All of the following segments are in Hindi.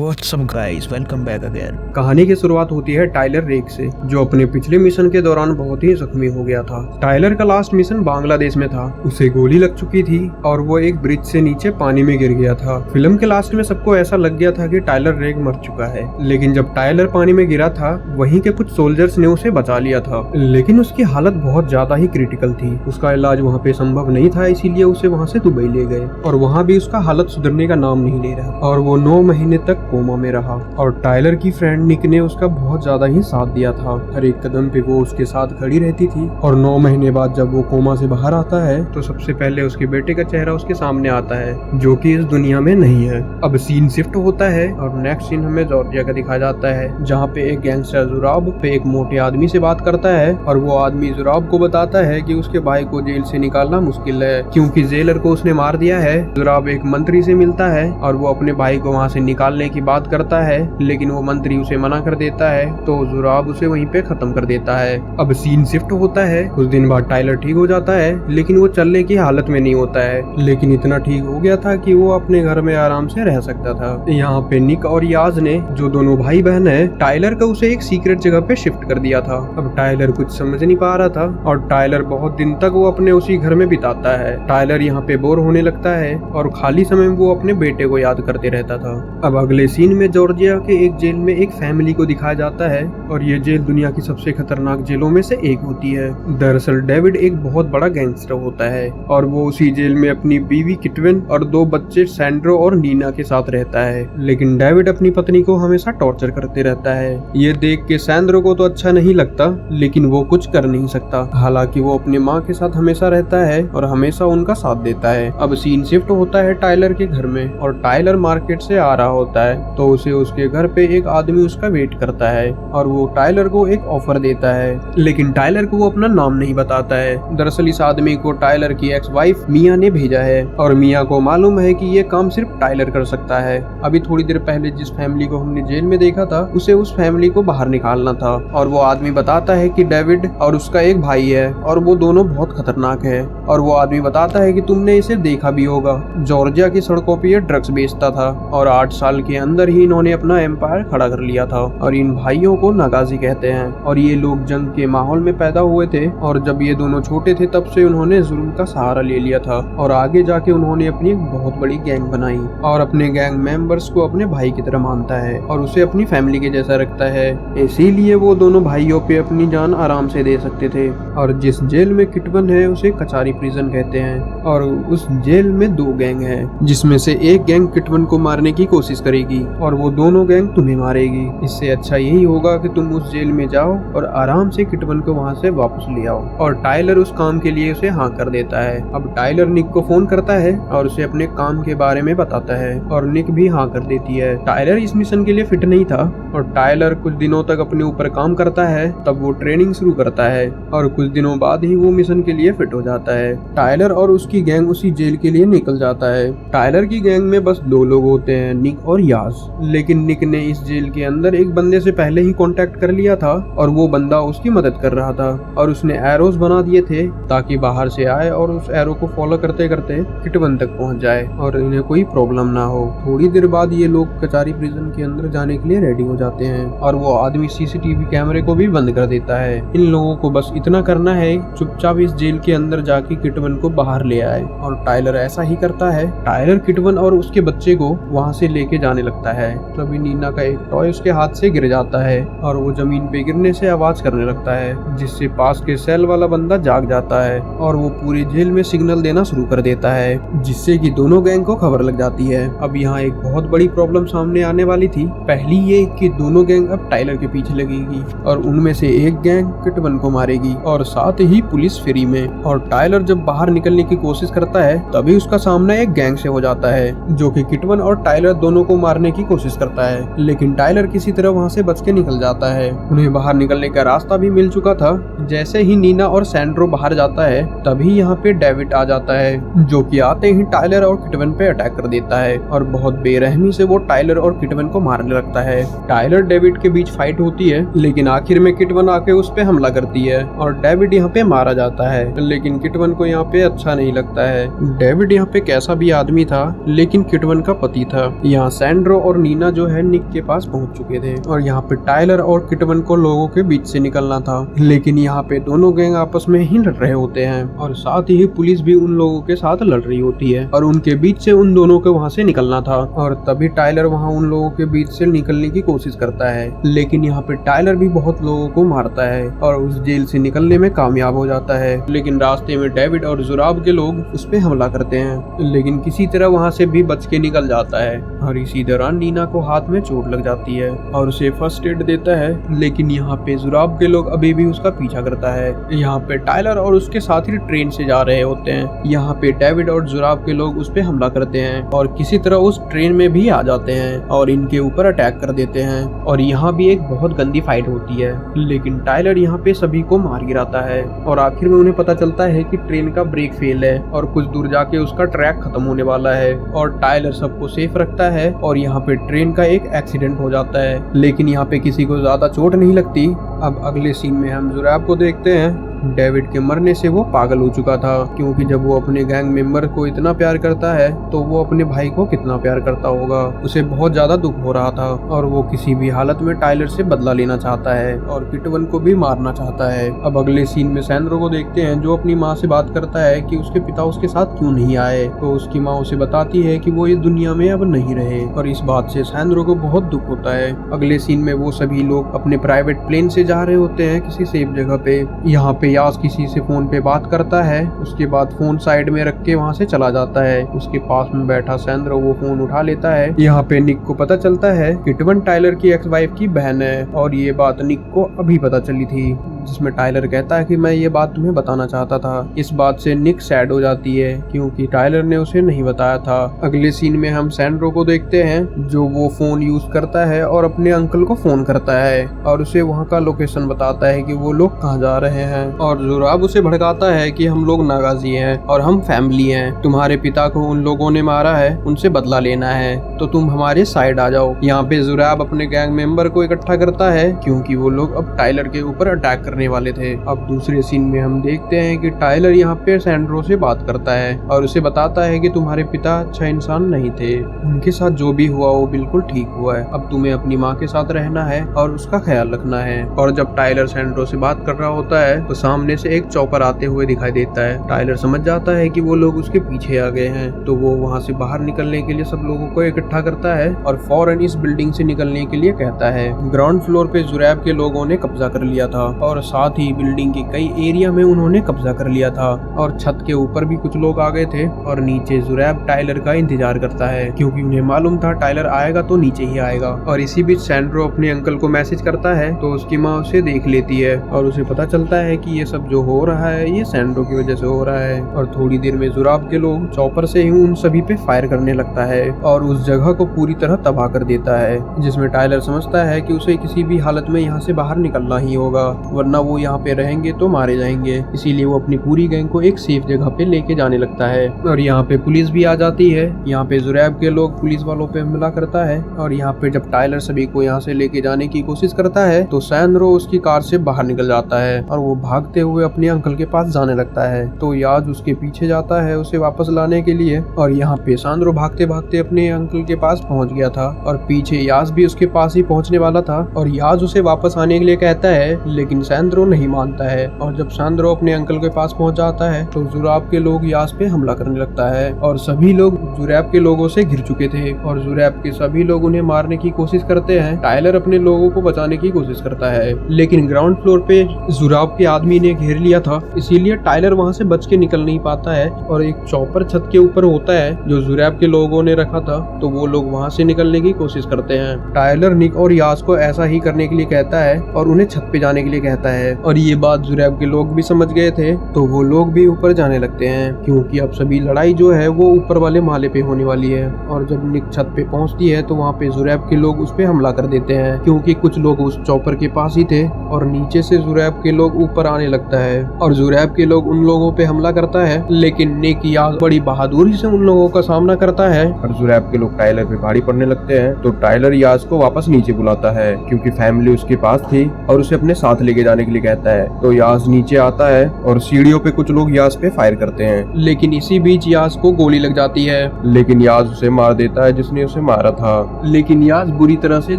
What's up guys, welcome back again. कहानी की शुरुआत होती है टाइलर रेक से, जो अपने पिछले मिशन के दौरान बहुत ही जख्मी हो गया था। टाइलर का लास्ट मिशन बांग्लादेश में था। उसे गोली लग चुकी थी और वो एक ब्रिज से नीचे पानी में गिर गया था। फिल्म के लास्ट में सबको ऐसा लग गया था कि टाइलर रेक मर चुका है, लेकिन जब टाइलर पानी में गिरा था वहीं के कुछ सोल्जर्स ने उसे बचा लिया था, लेकिन उसकी हालत बहुत ज्यादा ही क्रिटिकल थी। उसका इलाज वहाँ पे संभव नहीं था, इसीलिए उसे वहाँ से दुबई ले गए और वहाँ भी उसका हालत सुधरने का नाम नहीं ले रहा और वो 9 महीने तक कोमा में रहा। और टाइलर की फ्रेंड निक ने उसका बहुत ज्यादा ही साथ दिया था। हर एक कदम पे वो उसके साथ खड़ी रहती थी। और 9 महीने बाद जब वो कोमा से बाहर आता है तो सबसे पहले उसके बेटे का चेहरा उसके सामने आता है, जो कि इस दुनिया में नहीं है। अब सीन शिफ्ट होता है और नेक्स्ट सीन हमें जॉर्जिया का दिखाया जाता है, जहाँ पे एक गैंगस्टर जुराब पे एक मोटे आदमी से बात करता है और वो आदमी जुराब को बताता है कि उसके भाई को जेल से निकालना मुश्किल है, क्योंकि जेलर को उसने मार दिया है। जुराब एक मंत्री से मिलता है और वो अपने भाई को वहाँ से निकालने की बात करता है, लेकिन वो मंत्री उसे मना कर देता है, तो जुराब उसे वहीं पे खत्म कर देता है। अब सीन शिफ्ट होता है। कुछ दिन बाद टाइलर ठीक हो जाता है, लेकिन वो चलने की हालत में नहीं होता है, लेकिन इतना ठीक हो गया था कि वो अपने घर में आराम से रह सकता था। यहाँ पे निक और याज ने, जो दोनों भाई बहन है, टाइलर को उसे एक सीक्रेट जगह पे शिफ्ट कर दिया था। अब टाइलर कुछ समझ नहीं पा रहा था और टाइलर बहुत दिन तक वो अपने उसी घर में बिताता है। टाइलर यहाँ पे बोर होने लगता है और खाली समय में वो अपने बेटे को याद करते रहता था। अब अगले सीन में जॉर्जिया के एक जेल में एक फैमिली को दिखाया जाता है और ये जेल दुनिया की सबसे खतरनाक जेलों में से एक होती है। दरअसल डेविड एक बहुत बड़ा गैंगस्टर होता है और वो उसी जेल में अपनी बीवी किटविन और 2 बच्चे सैंड्रो और नीना के साथ रहता है, लेकिन डेविड अपनी पत्नी को हमेशा टॉर्चर करते रहता है। ये देख के सैंड्रो को तो अच्छा नहीं लगता, लेकिन वो कुछ कर नहीं सकता। हालांकि वो अपनी माँ के साथ हमेशा रहता है और हमेशा उनका साथ देता है। अब सीन शिफ्ट होता है टाइलर के घर में और टाइलर मार्केट से आ रहा होता है, तो उसे उसके घर पे एक आदमी उसका वेट करता है और वो टाइलर को एक ऑफर देता है, लेकिन टाइलर को वो अपना नाम नहीं बताता है। दरअसल इस आदमी को टाइलर की एक्स वाइफ मिया ने भेजा है और मिया को मालूम है कि ये काम सिर्फ टाइलर कर सकता है। अभी थोड़ी देर पहले जिस फैमिली को हमने जेल में देखा था, उसे उस फैमिली को बाहर निकालना था। और वो आदमी बताता है कि डेविड और उसका एक भाई है और वो दोनों बहुत खतरनाक है। और वो आदमी बताता है कि तुमने इसे देखा भी होगा, जॉर्जिया की सड़कों पे ये ड्रग्स बेचता था और 8 साल के अंदर ही इन्होंने अपना एम्पायर खड़ा कर लिया था। और इन भाइयों को नागाजी कहते हैं और ये लोग जंग के माहौल में पैदा हुए थे और जब ये दोनों छोटे थे तब से उन्होंने जुल्म का सहारा ले लिया था और आगे जाके उन्होंने अपनी एक बहुत बड़ी गैंग बनाई और अपने गैंग मेंबर्स को अपने भाई की तरह मानता है और उसे अपनी फैमिली के जैसा रखता है। इसीलिए वो दोनों भाइयों पे अपनी जान आराम से दे सकते थे। और जिस जेल में किटवन है उसे कचारी प्रिजन कहते हैं और उस जेल में 2 गैंग है, जिसमें से एक गैंग किटवन को मारने की कोशिश करेगी और वो दोनों गैंग तुम्हें मारेगी। इससे अच्छा यही होगा कि तुम उस जेल में जाओ और आराम से किटवन को वहाँ से वापस ले आओ। और टाइलर उस काम के लिए उसे हाँ कर देता है। अब टाइलर निक को फोन करता है और उसे अपने काम के बारे में बताता है और निक भी हाँ कर देती है। टाइलर इस मिशन के लिए फिट नहीं था और टाइलर कुछ दिनों तक अपने ऊपर काम करता है, तब वो ट्रेनिंग शुरू करता है और कुछ दिनों बाद ही वो मिशन के लिए फिट हो जाता है। टाइलर और उसकी गैंग उसी जेल के लिए निकल जाता है। टाइलर की गैंग में बस 2 लोग होते हैं, निक और याज, लेकिन निक ने इस जेल के अंदर एक बंदे से पहले ही कांटेक्ट कर लिया था और वो बंदा उसकी मदद कर रहा था और उसने एरोस बना दिए थे ताकि बाहर से आए और उस एरो को फॉलो करते करते किटवन तक पहुंच जाए और इन्हें कोई प्रॉब्लम ना हो। थोड़ी देर बाद ये लोग कचारी प्रिजन के अंदर जाने के लिए रेडी हो जाते हैं और वो आदमी सीसीटीवी कैमरे को भी बंद कर देता है। इन लोगों को बस इतना करना है, चुपचाप इस जेल के अंदर जाके किटवन को बाहर ले आए और टाइलर ऐसा ही करता है। टाइलर किटवन और उसके बच्चे को वहाँ से लेके जाने लगता है, तभी नीना का एक टॉय उसके हाथ से गिर जाता है और वो जमीन पे गिरने से आवाज करने लगता है, जिससे पास के सेल वाला बंदा जाग जाता है और वो पूरी जेल में सिग्नल देना शुरू कर देता है, जिससे कि दोनों गैंग को खबर लग जाती है। अब यहाँ एक बहुत बड़ी प्रॉब्लम सामने आने वाली थी। पहली ये कि दोनों गैंग अब टाइलर के पीछे लगेगी और उनमें से एक गैंग किटवन को मारेगी और साथ ही पुलिस फ्री में। और टाइलर जब बाहर निकलने की कोशिश करता है तभी उसका सामना एक गैंग से हो जाता है, जो कि किटवन और टाइलर दोनों को मारने की कोशिश करता है, लेकिन टाइलर किसी तरह वहाँ से बच के निकल जाता है। उन्हें बाहर निकलने का रास्ता भी मिल चुका था। जैसे ही नीना और सैंड्रो बाहर जाता है तभी यहाँ पे डेविड आ जाता है, जो कि आते ही टाइलर और किटवन पे अटैक कर देता है और बहुत बेरहमी से वो टाइलर और किटवन को मारने लगता है। टाइलर डेविड के बीच फाइट होती है, लेकिन आखिर में किटवन आके उस पे हमला करती है और डेविड यहाँ पे मारा जाता है, लेकिन किटवन को यहाँ पे अच्छा नहीं लगता है। डेविड यहाँ पे कैसा भी आदमी था, लेकिन किटवन का पति था। यहाँ सैंड्रो सैंड्रो और नीना जो है निक के पास पहुंच चुके थे और यहाँ पे टाइलर और किटवन को लोगों के बीच से निकलना था। लेकिन यहाँ पे दोनों गैंग आपस में ही लड़ रहे होते हैं और साथ ही पुलिस भी उन लोगों के साथ लड़ रही होती है और उनके बीच से उन दोनों को वहाँ से निकलना था। और तभी टाइलर वहाँ उन लोगों के बीच से निकलने की कोशिश करता है, लेकिन यहाँ पे टाइलर भी बहुत लोगों को मारता है और उस जेल से निकलने में कामयाब हो जाता है। लेकिन रास्ते में डेविड और जुराब के लोग उस पे हमला करते हैं, लेकिन किसी तरह वहाँ से भी बच के निकल जाता है। और इसी दौरान नीना को हाथ में चोट लग जाती है और उसे फर्स्ट एड देता है, लेकिन यहाँ पे जुराब के लोग अभी भी उसका पीछा करता है। यहाँ पे टाइलर और उसके साथी ट्रेन से जा रहे होते हैं। यहाँ पे डेविड और जुराब के लोग उस पे हमला करते हैं और किसी तरह उस ट्रेन में भी आ जाते हैं और इनके ऊपर अटैक कर देते हैं। और यहाँ भी एक बहुत गंदी फाइट होती है, लेकिन टाइलर यहाँ पे सभी को मार गिराता है और आखिर में उन्हें पता चलता है कि ट्रेन का ब्रेक फेल है और कुछ दूर जाके उसका ट्रैक खत्म होने वाला है। और टाइलर सबको सेफ रखता है और यहाँ पे ट्रेन का एक एक्सीडेंट हो जाता है, लेकिन यहाँ पे किसी को ज्यादा चोट नहीं लगती। अब अगले सीन में हम जुराब को देखते हैं। डेविड के मरने से वो पागल हो चुका था, क्योंकि जब वो अपने गैंग मेंबर को इतना प्यार करता है तो वो अपने भाई को कितना प्यार करता होगा। उसे बहुत ज्यादा दुख हो रहा था और वो किसी भी हालत में टाइलर से बदला लेना चाहता है और किटवन को भी मारना चाहता है। अब अगले सीन में सैंड्रो को देखते हैं, जो अपनी माँ से बात करता है कि उसके पिता उसके साथ क्यों नहीं आए। तो उसकी माँ उसे बताती है कि वो इस दुनिया में अब नहीं रहे और इस बात से सैंड्रो को बहुत दुख होता है। अगले सीन में वो सभी लोग अपने प्राइवेट प्लेन से जा रहे होते हैं किसी सेफ जगह पे। यहाँ पे यास किसी से फोन पे बात करता है, उसके बाद फोन साइड में रख के वहाँ से चला जाता है। उसके पास में बैठा सैंड्रो वो फोन उठा लेता है। यहाँ पे निक को पता चलता है किटवन टाइलर की एक्स वाइफ की बहन है और ये बात निक को अभी पता चली थी, जिसमें टाइलर कहता है कि मैं ये बात तुम्हें बताना चाहता था। इस बात से निक सैड हो जाती है क्योंकि टाइलर ने उसे नहीं बताया था। अगले सीन में हम सैंड्रो को देखते हैं, जो वो फोन यूज करता है और अपने अंकल को फोन करता है और उसे वहाँ का लोकेशन बताता है कि वो लोग कहाँ जा रहे हैं। और जुराब उसे भड़काता है कि हम लोग नागाजी हैं और हम फैमिली हैं, तुम्हारे पिता को उन लोगों ने मारा है, उनसे बदला लेना है, तो तुम हमारे साइड आ जाओ। यहाँ पे जुराब अपने गैंग मेंबर को इकट्ठा करता है क्योंकि वो लोग अब टाइलर के ऊपर अटैक करने वाले थे। अब दूसरे सीन में हम देखते हैं कि टाइलर यहाँ पे सैंड्रो से बात करता है और उसे बताता है कि तुम्हारे पिता अच्छा इंसान नहीं थे, उनके साथ जो भी हुआ वो बिल्कुल ठीक हुआ है, अब तुम्हें अपनी माँ के साथ रहना है और उसका ख्याल रखना है। और जब टाइलर सैंड्रो से बात कर रहा होता है तो सामने से एक चॉपर आते हुए दिखाई देता है। टाइलर समझ जाता है कि वो लोग उसके पीछे आ गए हैं, तो वो वहाँ से बाहर निकलने के लिए सब लोगों को इकट्ठा करता है और फौरन इस बिल्डिंग से निकलने के लिए कहता है। ग्राउंड फ्लोर पे जुरैब के लोगों ने कब्जा कर लिया था और साथ ही बिल्डिंग के कई एरिया में उन्होंने कब्जा कर लिया था और छत के ऊपर भी कुछ लोग आ गए थे और नीचे जुरैब टाइलर का इंतजार करता है क्योंकि उन्हें मालूम था टाइलर आएगा तो नीचे ही आएगा। और इसी बीच सैंड्रो अपने अंकल को मैसेज करता है तो उसकी माँ उसे देख लेती है और उसे पता चलता है कि ये सब जो हो रहा है ये सैंड्रो की वजह से हो रहा है। और थोड़ी देर में जुराब के लोग चॉपर से ही उन सभी पे फायर करने लगता है और उस जगह को पूरी तरह तबाह कर देता है, जिसमें टाइलर समझता है कि उसे किसी भी हालत में यहाँ से बाहर निकलना ही होगा, वरना वो यहाँ पे रहेंगे तो मारे जाएंगे। इसीलिए वो अपनी पूरी गैंग को एक सेफ जगह पे लेके जाने लगता है और यहाँ पे पुलिस भी आ जाती है। यहाँ पे जुरैब के लोग पुलिस वालों पे हमला करता है और यहाँ पे जब टाइलर सभी को यहाँ से लेके जाने की कोशिश करता है तो सैंड्रो उसकी कार से बाहर निकल जाता है और वो भागते हुए अपने अंकल के पास जाने लगता है। तो याज उसके पीछे जाता है उसे वापस लाने के लिए और यहाँ पे सैंड्रो भागते भागते अपने अंकल के पास पहुँच गया था और पीछे याज भी उसके पास ही पहुँचने वाला था और याज उसे वापस आने के लिए कहता है, लेकिन सैंड्रो नहीं मानता है। और जब सैंड्रो अपने अंकल के पास पहुँच जाता है तो जुरैब के लोग याज पे हमला करने लगता है और सभी लोग जुरैब के लोगों से घिर चुके थे और जुरैब के सभी लोग उन्हें मारने की कोशिश करते हैं। टाइलर अपने लोगों को बचाने की कोशिश करता है, लेकिन ग्राउंड फ्लोर पे जुरैब के आदमी ने घेर लिया था, इसीलिए टाइलर वहां से बच के निकल नहीं पाता है और एक चॉपर छत के ऊपर होता है जो जुरैब के लोगों ने रखा था, तो वो लोग वहां से निकलने की कोशिश करते हैं। टाइलर निक और यास को ऐसा ही करने के लिए कहता है और उन्हें छत पे जाने के लिए कहता है और ये बात जुरैब के लोग भी समझ गए थे, तो वो लोग भी ऊपर जाने लगते हैं क्योंकि अब सभी लड़ाई जो है वो ऊपर वाले माले पे होने वाली है। और जब निक छत पे पहुंचती है तो वहाँ पे जुरैब के लोग उस पे हमला कर देते हैं क्योंकि कुछ लोग उस चॉपर के पास ही थे और नीचे से जुरैब के लोग ऊपर आने लगता है और जुरैब के लोग उन लोगों पे हमला करता है, लेकिन निक यास बड़ी बहादुरी से उन लोगों का सामना करता है और जुरैब के लोग टाइलर पे भारी पड़ने लगते हैं। तो टाइलर यास को वापस नीचे बुलाता है क्योंकि फैमिली उसके पास थी और उसे अपने साथ लेके जाने जाने के लिए कहता है। तो यास नीचे आता है और सीढ़ियों पे कुछ लोग यास पे फायर करते हैं, लेकिन इसी बीच यास को गोली लग जाती है, लेकिन यास उसे मार देता है जिसने उसे मारा था। लेकिन यास बुरी तरह से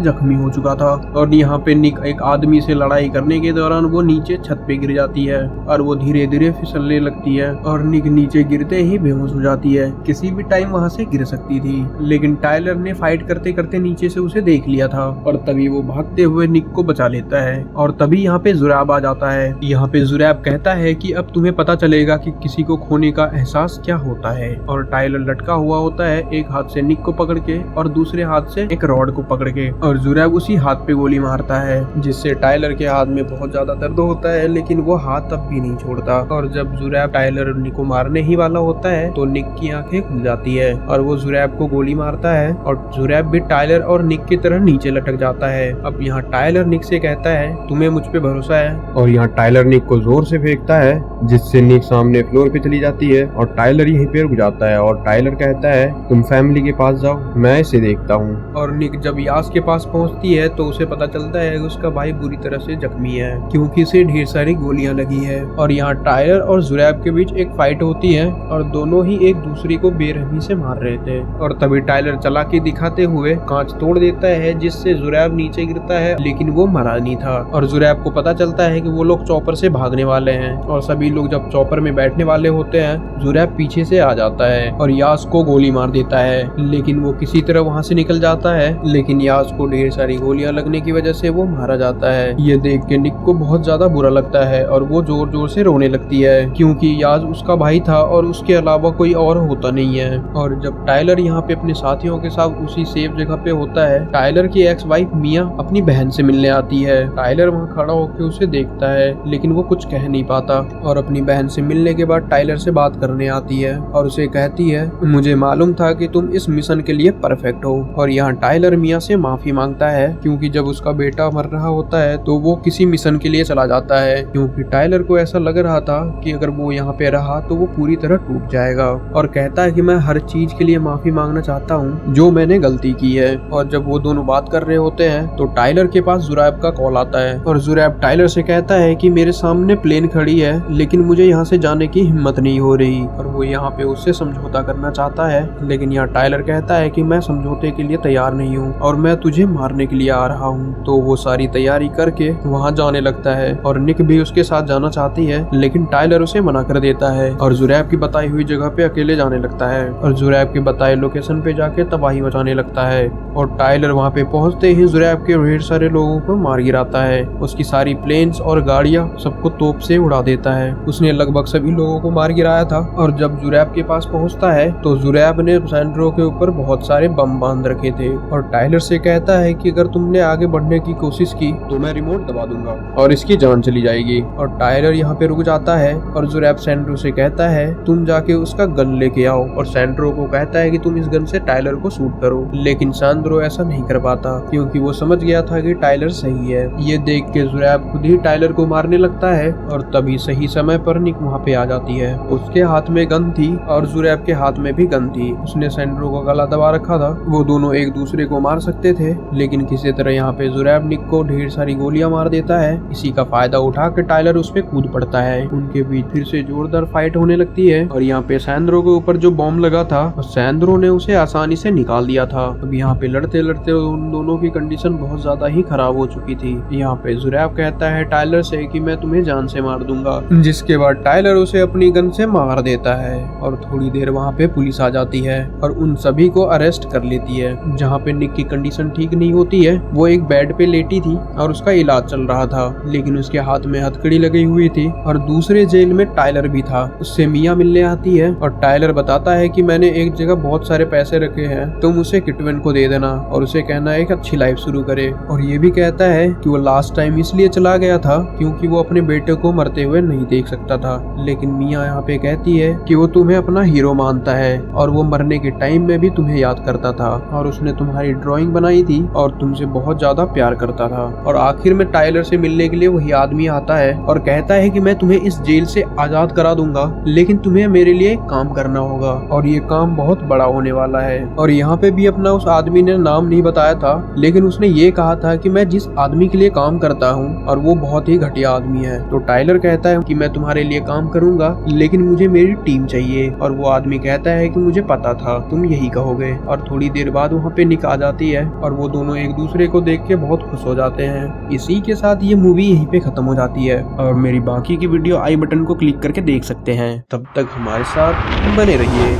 जख्मी हो चुका था और यहाँ पे निक एक आदमी से लड़ाई करने के दौरान वो नीचे छत पे गिर जाती है और वो धीरे धीरे फिसलने लगती है और निक नीचे गिरते ही बेहोश हो जाती है। किसी भी टाइम वहाँ से गिर सकती थी, लेकिन टाइलर ने फाइट करते करते नीचे से उसे देख लिया था और तभी वो भागते हुए निक को बचा लेता है। और तभी यहाँ पे जुरैब आ जाता है। यहाँ पे जुरैब कहता है कि अब तुम्हें पता चलेगा कि किसी को खोने का एहसास क्या होता है। और टाइलर लटका हुआ होता है, एक हाथ से निक को पकड़ के और दूसरे हाथ से एक रॉड को पकड़ के, और जुरैब उसी हाथ पे गोली मारता है जिससे टाइलर के हाथ में बहुत ज्यादा दर्द होता है, लेकिन वो हाथ तब भी नहीं छोड़ता। और जब जुरैब टाइलर निक को मारने ही वाला होता है तो निक की आंखें खुल जाती है और वो जुरैब को गोली मारता है और जुरैब भी टाइलर और निक की तरह नीचे लटक जाता है। अब यहाँ टाइलर निक से कहता है तुम्हें मुझ पे भरोसा है, और यहाँ टाइलर निक को जोर से फेंकता है जिससे निक सामने फ्लोर पे चली जाती है और टाइलर यहीं पे रुक जाता है। और टाइलर कहता है तुम फैमिली के पास जाओ, मैं इसे देखता हूँ। और निक जब यास के पास पहुँचती है तो उसे पता चलता है कि उसका भाई बुरी तरह से जख्मी है क्योंकि इसे ढेर सारी गोलियां लगी है। और यहाँ टाइलर और जुरैब के बीच एक फाइट होती है और दोनों ही एक दूसरे को बेरहमी से मार रहे थे। और तभी टाइलर चालाकी दिखाते हुए कांच तोड़ देता है जिससे जुरैब नीचे गिरता है, लेकिन वो मरा नहीं था। और जुरैब को पता चलता है कि वो लोग चॉपर से भागने वाले हैं और सभी लोग जब चॉपर में बैठने वाले होते हैं जुरैब पीछे से आ जाता है और यास को गोली मार देता है, लेकिन वो किसी तरह वहाँ से निकल जाता है। लेकिन यास को ढेर सारी गोलियां लगने की वजह से वो मारा जाता है। ये देख के निक को बहुत ज्यादा बुरा लगता है और वो जोर जोर से रोने लगती है क्योंकि यास उसका भाई था और उसके अलावा कोई और होता नहीं है। और जब टाइलर यहाँ पे अपने साथियों के साथ उसी सेफ जगह पे होता है, टाइलर की एक्स वाइफ मिया अपनी बहन से मिलने आती है। टाइलर वहाँ खड़ा होकर उसे देखता है लेकिन वो कुछ कह नहीं पाता और अपनी बहन से मिलने के बाद टाइलर से बात करने आती है और उसे कहती है मुझे मालूम था कि तुम इस मिशन के लिए परफेक्ट हो। और यहाँ टाइलर मिया से माफी मांगता है क्योंकि जब उसका बेटा मर रहा होता है तो वो किसी मिशन के लिए चला जाता है क्योंकि टाइलर को ऐसा लग रहा था कि अगर वो यहाँ पे रहा तो वो पूरी तरह टूट जाएगा। और कहता है कि मैं हर चीज के लिए माफी मांगना चाहता हूँ जो मैंने गलती की है। और जब वो दोनों बात कर रहे होते हैं तो टाइलर के पास जुरैब का कॉल आता है और जुरैब टाइलर से कहता है कि मेरे सामने प्लेन खड़ी है लेकिन मुझे यहाँ से जाने की हिम्मत नहीं हो रही। और वो यहाँ पे उससे समझौता करना चाहता है, लेकिन यहाँ टाइलर कहता है कि मैं समझौते के लिए तैयार नहीं हूँ और मैं तुझे मारने के लिए आ रहा हूँ। तो वो सारी तैयारी करके वहाँ जाने लगता है और निक भी उसके साथ जाना चाहती है, लेकिन टाइलर उसे मना कर देता है और जुरैब की बताई हुई जगह पे अकेले जाने लगता है और जुरैब के बताए लोकेशन पे जाके तबाही मचाने लगता है। और टाइलर वहाँ पे पहुँचते ही जुरैब के ढेर सारे लोगों को मार गिराता है, उसकी सारी प्लेन्स और गाड़ियाँ सबको तोप से उड़ा देता है। उसने लगभग सभी लोगों को मार गिराया था। और जब जुरैब के पास पहुँचता है तो जुरैब ने सैंड्रो के ऊपर बहुत सारे बम बांध रखे थे और टाइलर से कहता है कि अगर तुमने आगे बढ़ने की कोशिश की तो मैं रिमोट दबा दूंगा और इसकी जान चली जाएगी। और टाइलर यहाँ पे रुक जाता है और जुरैब सैंड्रो से कहता है तुम जाके उसका गन लेके आओ और सैंड्रो को कहता है कि तुम इस गन से टाइलर को शूट करो, लेकिन सैंड्रो ऐसा नहीं कर पाता क्योंकि वो समझ गया था कि टाइलर सही है। ये देख के जुरैब खुद ही टाइलर को मारने लगता है और तभी सही समय पर निक वहाँ पे आ जाती है। उसके हाथ में गन थी और जुरैब के हाथ में भी गन थी। उसने सैंड्रो का गला दबा रखा था। वो दोनों एक दूसरे को मार सकते थे, लेकिन किसी तरह यहाँ पे जुरैब निक को ढेर सारी गोलियां मार देता है। इसी का फायदा उठा के टाइलर उस पे कूद पड़ता है। उनके बीच फिर से जोरदार फाइट होने लगती है और यहाँ पे सैंड्रो के ऊपर जो बॉम्ब लगा था सैंड्रो ने उसे आसानी से निकाल दिया था। अब यहाँ पे लड़ते लड़ते उन दोनों की कंडीशन बहुत ज्यादा ही खराब हो चुकी थी। यहाँ पे जुरैब कहता है टाइलर से कि मैं तुम्हें जान से मार दूंगा, जिसके बाद टाइलर उसे अपनी गन से मार देता है। और थोड़ी देर वहाँ पे पुलिस आ जाती है और उन सभी को अरेस्ट कर लेती है। जहाँ पे निक की कंडीशन ठीक नहीं होती है, वो एक बेड पे लेटी थी और उसका इलाज चल रहा था, लेकिन उसके हाथ में हथकड़ी लगी हुई थी। और दूसरे जेल में टाइलर भी था। उससे मिया मिलने आती है और टाइलर बताता है कि मैंने एक जगह बहुत सारे पैसे रखे हैं, तुम उसे किटवेन को दे देना और उसे कहना है कि अच्छी लाइफ शुरू करे। और ये भी कहता है कि वो लास्ट टाइम इसलिए चला गया था क्योंकि वो अपने बेटे को मरते हुए नहीं देख सकता था। लेकिन मिया यहाँ पे कहती है कि वो तुम्हें अपना हीरो मानता है और वो मरने के टाइम में भी तुम्हें याद करता था और उसने तुम्हारी ड्राइंग बनाई थी और तुमसे बहुत ज्यादा प्यार करता था। और आखिर में टाइलर से मिलने के लिए वही आदमी आता है और कहता है कि मैं तुम्हें इस जेल से आजाद करा दूंगा, लेकिन तुम्हें मेरे लिए काम करना होगा और ये काम बहुत बड़ा होने वाला है। और यहाँ पे भी अपना उस आदमी ने नाम नहीं बताया था, लेकिन उसने ये कहा था कि मैं जिस आदमी के लिए काम करता हूँ और वो वो बहुत ही घटिया आदमी है। तो टाइलर कहता है कि मैं तुम्हारे लिए काम करूंगा, लेकिन मुझे मेरी टीम चाहिए। और वो आदमी कहता है कि मुझे पता था तुम यही कहोगे। और थोड़ी देर बाद वहाँ पे निक आ जाती है और वो दोनों एक दूसरे को देख के बहुत खुश हो जाते हैं। इसी के साथ ये मूवी यहीं पे खत्म हो जाती है और मेरी बाकी की वीडियो आई बटन को क्लिक करके देख सकते हैं। तब तक हमारे साथ बने रहिए।